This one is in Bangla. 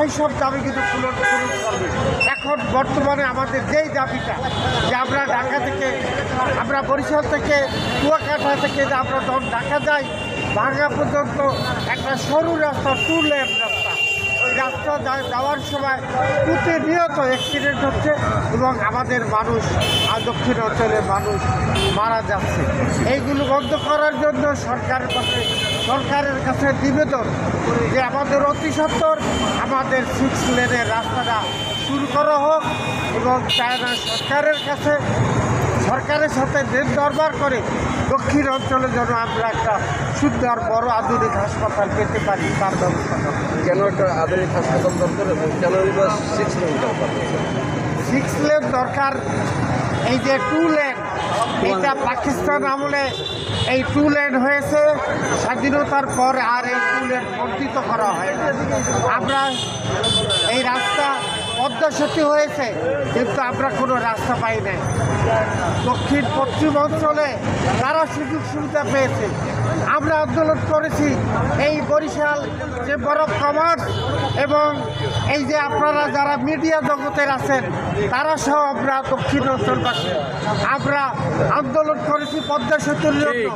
সেই সব দাবি কিন্তু পূরণ করবে। এখন বর্তমানে আমাদের যেই দাবিটা যে আমরা ঢাকা থেকে, আমরা বরিশাল থেকে, কুয়াকাটা থেকে যে আমরা যখন ঢাকা যাই, ভাঙ্গা পর্যন্ত একটা সরু রাস্তা, 2 লেন রাস্তা, ওই রাস্তা যাওয়ার সময় প্রতিনিয়ত অ্যাক্সিডেন্ট হচ্ছে এবং আমাদের মানুষ আর দক্ষিণ অঞ্চলের মানুষ মারা যাচ্ছে। এইগুলো বন্ধ করার জন্য সরকারের কাছে নিবেদন যে আমাদের অতি সত্বর আমাদের 6 লেনের রাস্তাটা শুরু করা হোক এবং চায়না সরকারের সাথে নেট দরবার করে দক্ষিণ অঞ্চলে যেন আমরা একটা সুন্দর বড় আধুনিক হাসপাতাল পেতে পারি, তার ব্যবস্থা করব। কেন একটা আধুনিক হাসপাতাল দরকার এবং কেন 6 লেন দরকার? 6 লেন দরকার। এই যে 2 লেন, এটা পাকিস্তান আমলে এই 2 লেন হয়েছে, স্বাধীনতার পর আর এই 2 লেন বর্ধিত করা হয় না। আমরা এই রাস্তা পদ্মা সেতু হয়েছে কিন্তু আমরা কোনো রাস্তা পাই নাই। দক্ষিণ পশ্চিম অঞ্চলে তারা সুযোগ সুবিধা পেয়েছে। আমরা আন্দোলন করেছি এই বরিশাল যে বড় কমার্স এবং এই যে আপনারা যারা মিডিয়া জগতের আছেন তারা সহ আমরা দক্ষিণ অঞ্চলবাসী আমরা আন্দোলন করেছি পদ্মা সেতুর জন্য।